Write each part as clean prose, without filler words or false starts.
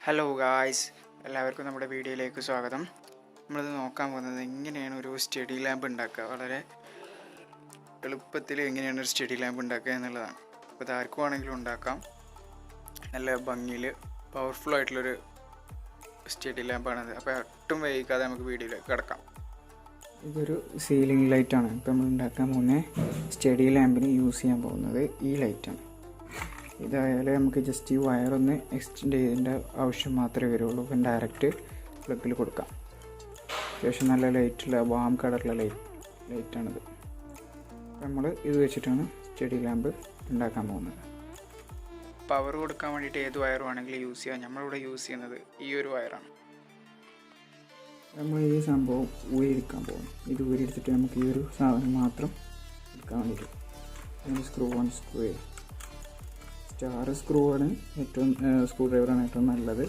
Hello guys, എല്ലാവർക്കും നമ്മുടെ വീഡിയോയിലേക്ക് സ്വാഗതം. നമ്മളിത് നോക്കാൻ പോകുന്നത് എങ്ങനെയാണ് ഒരു സ്റ്റഡി ലാമ്പ് ഉണ്ടാക്കുക, വളരെ എളുപ്പത്തിൽ എങ്ങനെയാണ് ഒരു സ്റ്റഡി ലാമ്പ് ഉണ്ടാക്കുക എന്നുള്ളതാണ്. അപ്പോൾ ഇത് ആർക്കും ആണെങ്കിലും ഉണ്ടാക്കാം. നല്ല ഭംഗിയിൽ പവർഫുൾ ആയിട്ടുള്ളൊരു സ്റ്റഡി ലാമ്പാണത്. അപ്പോൾ ഒട്ടും വൈകാതെ നമുക്ക് വീഡിയോയിലേക്ക് കിടക്കാം. ഇതൊരു സീലിംഗ് ലൈറ്റാണ്. ഇപ്പോൾ നമ്മൾ ഉണ്ടാക്കാൻ പോകുന്ന സ്റ്റഡി ലാമ്പിന് യൂസ് ചെയ്യാൻ പോകുന്നത് ഈ ലൈറ്റാണ്. ഇതായാലും നമുക്ക് ജസ്റ്റ് ഈ വയറൊന്ന് എക്സ്റ്റെൻഡ് ചെയ്തതിൻ്റെ ആവശ്യം മാത്രമേ വരുള്ളൂ. ഇപ്പം ഡയറക്റ്റ് പ്ലഗിൽ കൊടുക്കാം. അത്യാവശ്യം നല്ല ലൈറ്റുള്ള വാം കളറുള്ള ലൈറ്റാണിത്. നമ്മൾ ഇത് വെച്ചിട്ടാണ് സ്റ്റഡി ലാമ്പ് ഉണ്ടാക്കാൻ പോകുന്നത്. പവർ കൊടുക്കാൻ വേണ്ടിയിട്ട് ഏത് വയർ വേണമെങ്കിലും യൂസ് ചെയ്യാം. നമ്മളിവിടെ യൂസ് ചെയ്യുന്നത് ഈ ഒരു വയറാണ്. നമ്മൾ ഈ സംഭവം ഊരിയെടുക്കാൻ പോകും. ഇത് ഊരിയെടുത്തിട്ട് നമുക്ക് ഈ ഒരു സാധനം മാത്രം എടുക്കാൻ വേണ്ടിയിട്ട് സ്ക്രൂ സ്റ്റാർ സ്ക്രൂ ആണ് ഏറ്റവും സ്ക്രൂ ഡ്രൈവറാണ് ഏറ്റവും നല്ലത്.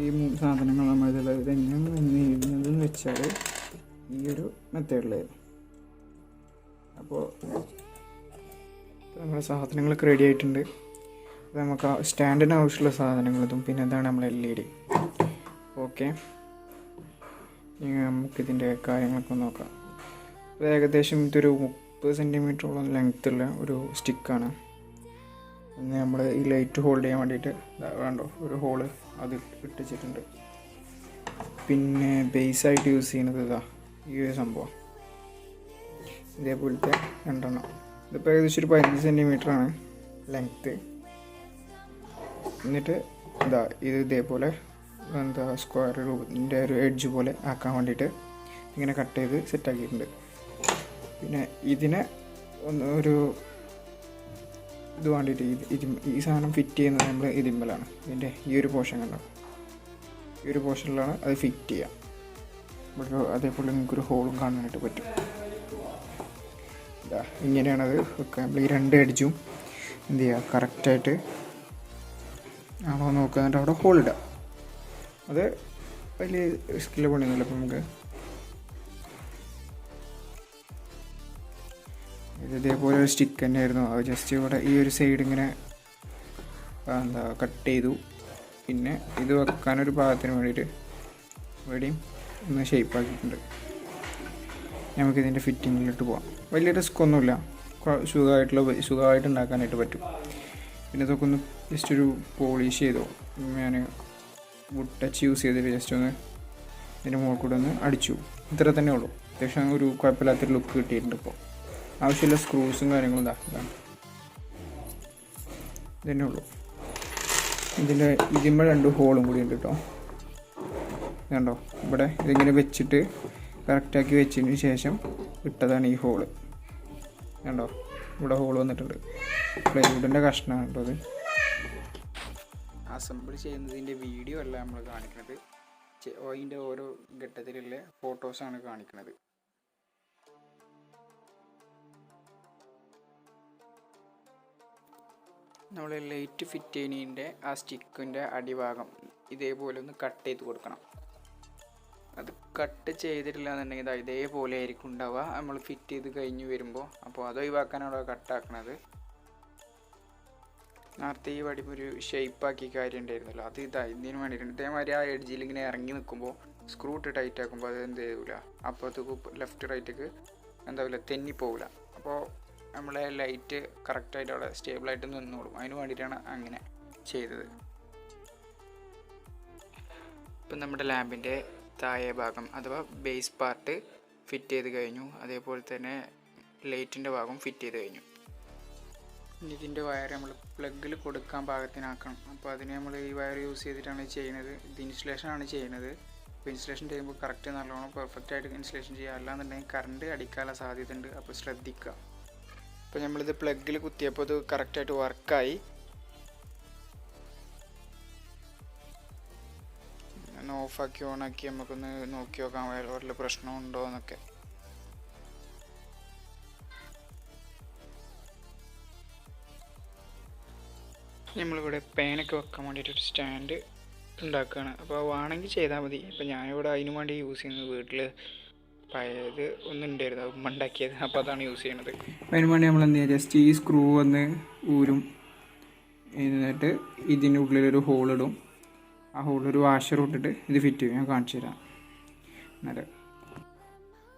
ഈ സാധനങ്ങൾ നമ്മൾ ഇതെങ്ങനെ എഴുതുന്നതെന്ന് വെച്ചാൽ ഈ ഒരു മെത്തേഡിലായിരുന്നു. അപ്പോൾ നമ്മുടെ സാധനങ്ങളൊക്കെ റെഡി ആയിട്ടുണ്ട്. നമുക്ക് സ്റ്റാൻഡിന് ആവശ്യമുള്ള സാധനങ്ങളതും പിന്നെ എന്താണ് നമ്മൾ LED. ഓക്കെ, നമുക്കിതിൻ്റെ കാര്യങ്ങളൊക്കെ നോക്കാം. അത് ഏകദേശം ഇതൊരു 30 സെൻറ്റിമീറ്ററോളം ലെങ്ത്തുള്ള ഒരു സ്റ്റിക്കാണ്. പിന്നെ നമ്മൾ ഈ ലൈറ്റ് ഹോൾഡ് ചെയ്യാൻ വേണ്ടിയിട്ട് വേണ്ടോ ഒരു ഹോള് അത് ഇട്ടിച്ചിട്ടുണ്ട്. പിന്നെ ബേസായിട്ട് യൂസ് ചെയ്യുന്നത് ഇതാ ഈ ഒരു സംഭവം, ഇതേപോലത്തെ 2 എണ്ണം. ഇതിപ്പോൾ ഏകദേശം ഒരു 15 സെൻറ്റിമീറ്ററാണ് ലെങ്ത്ത്. എന്നിട്ട് ഇതാ ഇത് ഇതേപോലെ സ്ക്വയർ രൂപത്തിൻ്റെ ഒരു എഡ്ജ് പോലെ ആക്കാൻ വേണ്ടിയിട്ട് ഇങ്ങനെ കട്ട് ചെയ്ത് സെറ്റാക്കിയിട്ടുണ്ട്. പിന്നെ ഇതിനെ ഒരു ഇത് വേണ്ടിയിട്ട് ഈ സാധനം ഫിറ്റ് ചെയ്യുന്നത് നമ്മൾ ഇതിന്മേലാണ്. ഇതിൻ്റെ ഈ ഒരു പോർഷൻ കണ്ടോ, ഈ ഒരു പോർഷനിലാണ് അത് ഫിറ്റ് ചെയ്യുക. ഇവിടെ അതേപോലെ നിങ്ങൾക്കൊരു ഹോളും കാണാനായിട്ട് പറ്റും. ഇങ്ങനെയാണത് വെക്കുക. നമ്മൾ ഈ 2 എഡ്ജും എന്ത് ചെയ്യുക, കറക്റ്റായിട്ട് ആണോ നോക്കുക. എന്നിട്ട് അവിടെ ഹോളിടുക. അത് വലിയ സ്കില്ല് പണിയൊന്നുമില്ല. അപ്പോൾ നമുക്ക് ഇതേപോലെ ഒരു സ്റ്റിക്ക് തന്നെയായിരുന്നു. അത് ജസ്റ്റ് ഇവിടെ ഈ ഒരു സൈഡ് ഇങ്ങനെ കട്ട് ചെയ്തു. പിന്നെ ഇത് വെക്കാനൊരു ഭാഗത്തിന് വേണ്ടിയിട്ട് ഇവിടെയും ഒന്ന് ഷേപ്പാക്കിയിട്ടുണ്ട്. നമുക്കിതിൻ്റെ ഫിറ്റിങ്ങിലിട്ട് പോകാം. വലിയ റിസ്ക് ഒന്നുമില്ല, സുഖമായിട്ട് ഉണ്ടാക്കാനായിട്ട് പറ്റും. പിന്നെ ഇതൊക്കെ ഒന്ന് ജസ്റ്റ് ഒരു പോളിഷ് ചെയ്തോ. ഞാൻ വുഡ് ടച്ച് യൂസ് ചെയ്തിട്ട് ജസ്റ്റ് ഒന്ന് ഇതിൻ്റെ മുകളിൽ കൂടെ ഒന്ന് അടിച്ചു. ഇത്ര തന്നെ ഉള്ളൂ. അത്യാവശ്യം ഒരു കുഴപ്പമില്ലാത്തൊരു ലുക്ക് കിട്ടിയിട്ടുണ്ട്. ഇപ്പോൾ ആവശ്യമില്ല സ്ക്രൂസും കാര്യങ്ങളും ഇതാണ് ഇതന്നെ ഉള്ളൂ. ഇതിന്മേൽ 2 ഹോളും കൂടി ഉണ്ട് കേട്ടോ. കണ്ടോ, ഇവിടെ ഇതിങ്ങനെ വെച്ചിട്ട് കറക്റ്റാക്കി വെച്ചതിന് ശേഷം ഇട്ടതാണ് ഈ ഹോള്. കണ്ടോ, ഇവിടെ ഹോൾ വന്നിട്ടുണ്ട്. പ്ലൈവുഡിൻ്റെ കഷ്ണമാണ് കേട്ടോ അത്. അസംബിൾ ചെയ്യുന്നതിൻ്റെ വീഡിയോ അല്ല നമ്മൾ കാണിക്കുന്നത്, അതിൻ്റെ ഓരോ ഘട്ടത്തിലുള്ള ഫോട്ടോസാണ് കാണിക്കുന്നത്. നമ്മൾ ലൈറ്റ് ഫിറ്റ് ചെയ്യുന്നതിൻ്റെ ആ സ്റ്റിക്കിൻ്റെ അടിഭാഗം ഇതേപോലെ ഒന്ന് കട്ട് ചെയ്ത് കൊടുക്കണം. അത് കട്ട് ചെയ്തിട്ടില്ല എന്നുണ്ടെങ്കിൽ ഇതേപോലെ ആയിരിക്കും ഉണ്ടാവുക നമ്മൾ ഫിറ്റ് ചെയ്ത് കഴിഞ്ഞ് വരുമ്പോൾ. അപ്പോൾ അത് ഒഴിവാക്കാനാണ് കട്ടാക്കണത്. നേരത്തെ ഈ വടി ഒരു ഷേപ്പാക്കി കാര്യം ഉണ്ടായിരുന്നല്ലോ, അത് ഇതിന് വേണ്ടിയിട്ടുണ്ട്. ഇതേമാതിരി ആ എഡ്ജിൽ ഇങ്ങനെ ഇറങ്ങി നിൽക്കുമ്പോൾ സ്ക്രൂ ഇട്ട് ടൈറ്റ് ആക്കുമ്പോൾ അത് എന്ത് ചെയ്യൂല, അപ്പോഴത്തേക്ക് ലെഫ്റ്റ് റൈറ്റേക്ക് എന്താവില്ല, തെന്നിപ്പോവില്ല. അപ്പോൾ നമ്മളെ ലൈറ്റ് കറക്റ്റായിട്ട് അവിടെ സ്റ്റേബിളായിട്ട് നിന്നോളും. അതിന് വേണ്ടിയിട്ടാണ് അങ്ങനെ ചെയ്തത്. ഇപ്പം നമ്മുടെ ലാമ്പിൻ്റെ താഴെ ഭാഗം അഥവാ ബേസ് പാർട്ട് ഫിറ്റ് ചെയ്ത് കഴിഞ്ഞു. അതേപോലെ തന്നെ ലൈറ്റിൻ്റെ ഭാഗം ഫിറ്റ് ചെയ്ത് കഴിഞ്ഞു. ഇതിൻ്റെ വയർ നമ്മൾ പ്ലഗിൽ കൊടുക്കാൻ പാകത്തിനാക്കണം. അപ്പോൾ അതിന് നമ്മൾ ഈ വയർ യൂസ് ചെയ്തിട്ടാണ് ചെയ്യുന്നത്. ഇത് ഇൻസുലേഷനാണ് ചെയ്യുന്നത്. അപ്പോൾ ഇൻസുലേഷൻ ചെയ്യുമ്പോൾ കറക്റ്റ് നല്ലോണം പെർഫെക്റ്റായിട്ട് ഇൻസുലേഷൻ ചെയ്യുക. അല്ലാന്നുണ്ടെങ്കിൽ കറണ്ട് അടിക്കാനുള്ള സാധ്യത ഉണ്ട്. അപ്പോൾ ശ്രദ്ധിക്കുക. അപ്പോൾ നമ്മളിത് പ്ലഗിൽ കുത്തിയപ്പോൾ ഇത് കറക്റ്റായിട്ട് വർക്കായി. ഓഫാക്കി ഓണാക്കി നമുക്കൊന്ന് നോക്കി നോക്കാം വല്ല പ്രശ്നമുണ്ടോ എന്നൊക്കെ. നമ്മളിവിടെ പേനൊക്കെ വെക്കാൻ വേണ്ടിയിട്ടൊരു സ്റ്റാൻഡ് ഉണ്ടാക്കുകയാണ്. അപ്പോൾ വേണമെങ്കിൽ ചെയ്താൽ മതി. അപ്പോൾ ഞാനിവിടെ അതിന് വേണ്ടി യൂസ് ചെയ്യുന്നത് വീട്ടിൽ പഴയത് ഒന്നുണ്ടായിരുന്നു, ഉമ്മ ഉണ്ടാക്കിയത്. അപ്പോൾ അതാണ് യൂസ് ചെയ്യണത്. അതിന് വേണ്ടി നമ്മൾ എന്ത് ചെയ്യുക, ജസ്റ്റ് ഈ സ്ക്രൂ ഒന്ന് ഊരും, എന്നിട്ട് ഇതിൻ്റെ ഉള്ളിലൊരു ഹോളിടും. ആ ഹോളിലൊരു വാഷർ ഇട്ടിട്ട് ഇത് ഫിറ്റ് ചെയ്യും. ഞാൻ കാണിച്ചു തരാം. എന്നിട്ട്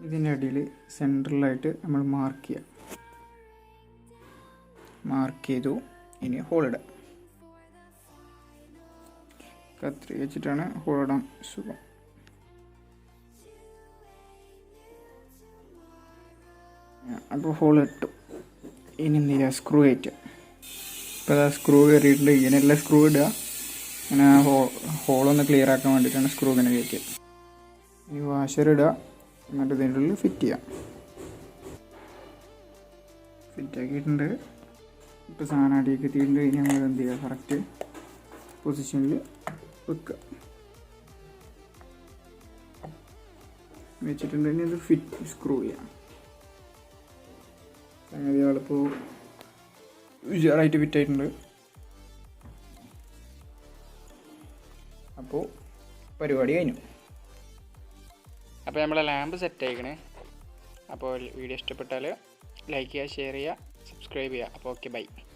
ഇതിൻ്റെ അടിയിൽ സെൻട്രലായിട്ട് നമ്മൾ മാർക്ക് ചെയ്യുക. മാർക്ക് ചെയ്തു. ഇനി ഹോളിടാം. കത്രി വെച്ചിട്ടാണ് ഹോളിടാൻ സുഖം. അപ്പോൾ ഹോൾ ഇട്ടു. ഇനി എന്ത് ചെയ്യുക, സ്ക്രൂ കയറ്റുക. ഇപ്പോൾ അതാ സ്ക്രൂ കയറിയിട്ടുണ്ട്. ഇങ്ങനെയുള്ള സ്ക്രൂ ഇടുക. അങ്ങനെ ഹോളൊന്ന് ക്ലിയർ ആക്കാൻ വേണ്ടിയിട്ടാണ് സ്ക്രൂ ഇങ്ങനെ കയറ്റുക. ഇനി വാഷർ ഇടുക. എന്നിട്ട് ഇതിൻ്റെ ഉള്ളിൽ ഫിറ്റ് ചെയ്യാം. ഫിറ്റാക്കിയിട്ടുണ്ട്. ഇപ്പോൾ സാധനം അടിയൊക്കെ എത്തിയിട്ടുണ്ട്. ഇനി നമ്മൾ എന്ത് ചെയ്യുക, കറക്റ്റ് പൊസിഷനിൽ വെക്കുക. വെച്ചിട്ടുണ്ട്. ഇനി അത് ഫിറ്റ് സ്ക്രൂ ചെയ്യാം. സംഗതി ആളിപ്പോൾ ഉഷാറായിട്ട് ഫിറ്റായിട്ടുണ്ട്. അപ്പോൾ പരിപാടി കഴിഞ്ഞു. അപ്പോൾ നമ്മളെ ലാമ്പ് സെറ്റ് ആയിക്കണേ. അപ്പോൾ വീഡിയോ ഇഷ്ടപ്പെട്ടാൽ ലൈക്ക് ചെയ്യുക, ഷെയർ ചെയ്യുക, സബ്സ്ക്രൈബ് ചെയ്യുക. അപ്പോൾ ഓക്കെ, ബൈ.